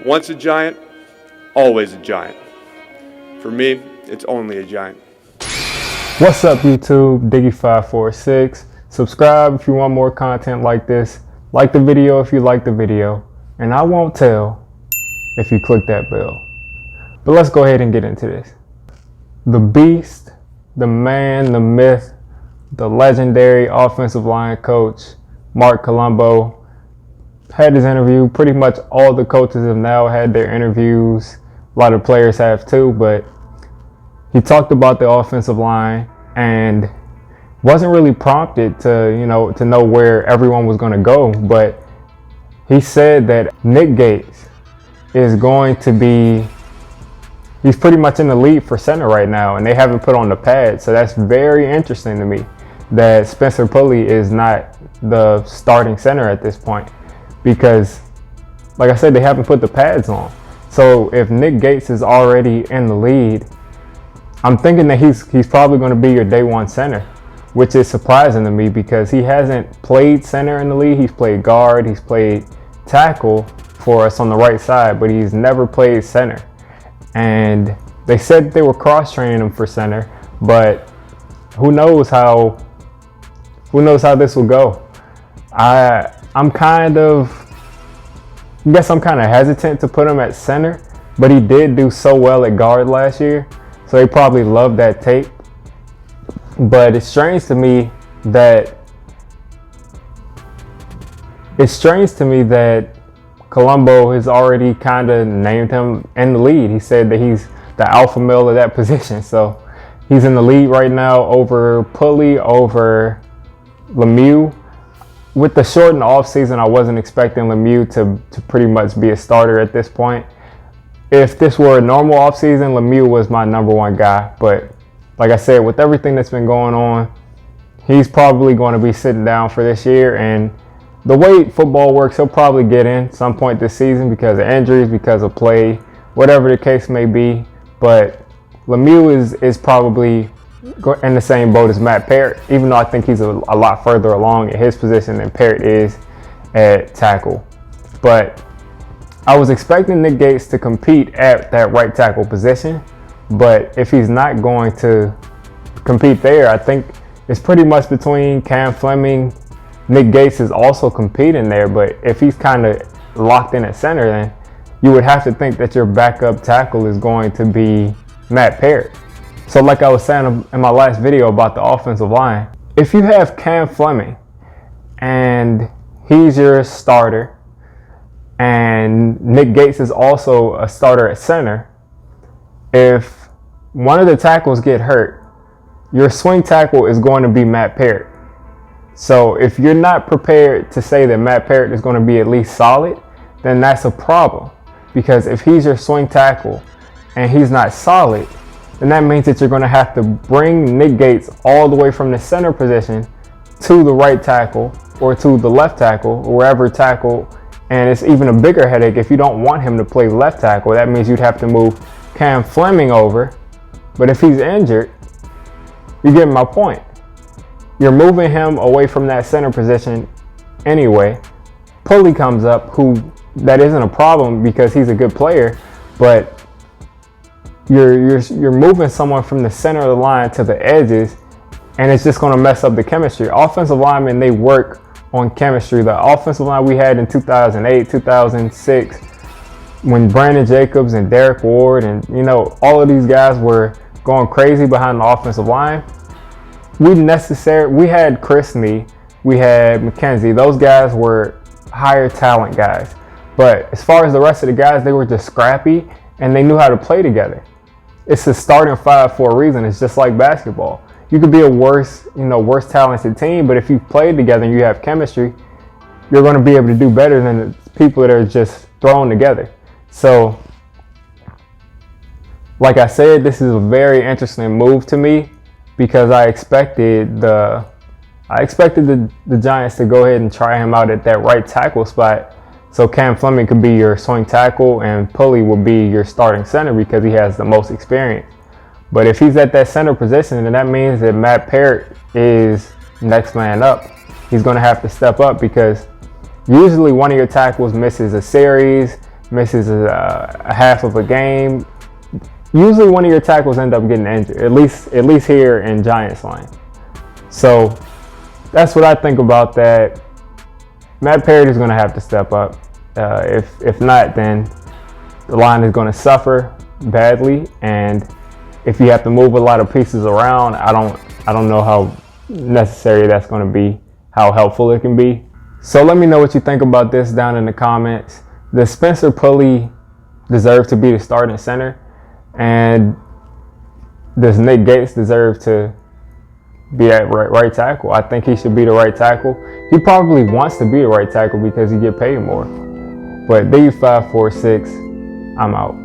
Once a giant, always a giant. For me, it's only a giant. What's up, YouTube? Diggy546. Subscribe if you want more content like this. Like the video if you like the video. And I won't tell if you click that bell. But let's go ahead and get into this. The beast, the man, the myth, the legendary offensive line coach, Marc Colombo, had his interview. Pretty much all the coaches have now had their interviews. A lot of players have too, but he talked about the offensive line and wasn't really prompted to know where everyone was going to go. But he said that Nick Gates is going to be, he's pretty much in the lead for center right now, and they haven't put on the pad. So that's very interesting to me that Spencer Pulley is not the starting center at this point, because like I said, they haven't put the pads on. So if Nick Gates is already in the lead, I'm thinking that he's probably going to be your day one center, which is surprising to me because he hasn't played center in the league. He's played guard, he's played tackle for us on the right side, but he's never played center. And they said they were cross-training him for center, but who knows how this will go. I'm kind of hesitant to put him at center, but he did do so well at guard last year, so they probably love that tape. But it's strange to me that Colombo has already kind of named him in the lead. He said that he's the alpha male of that position. So he's in the lead right now over Pulley, over Lemieux. With the shortened offseason, I wasn't expecting Lemieux to pretty much be a starter at this point. If this were a normal offseason, Lemieux was my number one guy. But like I said, with everything that's been going on, he's probably going to be sitting down for this year. And the way football works, he'll probably get in some point this season because of injuries, because of play, whatever the case may be. But Lemieux is probably in the same boat as Matt Parrott, even though I think he's a lot further along at his position than Parrott is at tackle. But I was expecting Nick Gates to compete at that right tackle position, but if he's not going to compete there, I think it's pretty much between Cam Fleming. Nick Gates is also competing there, but if he's kind of locked in at center, then you would have to think that your backup tackle is going to be Matt Parrott. So like I was saying in my last video about the offensive line, if you have Cam Fleming and he's your starter and Nick Gates is also a starter at center, if one of the tackles get hurt, your swing tackle is going to be Matt Parrott. So if you're not prepared to say that Matt Parrott is going to be at least solid, then that's a problem. Because if he's your swing tackle and he's not solid, then that means that you're going to have to bring Nick Gates all the way from the center position to the right tackle or to the left tackle or wherever tackle. And it's even a bigger headache if you don't want him to play left tackle. That means you'd have to move Cam Fleming over. But if he's injured, you get my point. You're moving him away from that center position anyway. Pulley comes up, who that isn't a problem because he's a good player, but you're moving someone from the center of the line to the edges, and it's just going to mess up the chemistry. Offensive linemen, they work on chemistry. The offensive line we had in 2008, 2006, when Brandon Jacobs and Derek Ward and all of these guys were going crazy behind the offensive line, we had Chris Nee, we had McKenzie. Those guys were higher talent guys. But as far as the rest of the guys, they were just scrappy and they knew how to play together. It's a starting five for a reason. It's just like basketball. You could be a worse talented team, but if you play together and you have chemistry, you're going to be able to do better than the people that are just thrown together. So, like I said, this is a very interesting move to me because I expected the Giants to go ahead and try him out at that right tackle spot, so Cam Fleming could be your swing tackle and Pulley will be your starting center because he has the most experience. But if he's at that center position, then that means that Matt Parrott is next man up. He's going to have to step up because usually one of your tackles misses a series, misses a half of a game, usually one of your tackles end up getting injured, at least here in Giants line. So that's what I think about that. Matt Parady's going to have to step up. If not, then the line is going to suffer badly, and if you have to move a lot of pieces around, I don't know how necessary that's going to be, how helpful it can be. So let me know what you think about this down in the comments. Does Spencer Pulley deserve to be the starting center? And does Nick Gates deserve to be at right tackle? I think he should be the right tackle. He probably wants to be the right tackle because he get paid more. But D546, I'm out.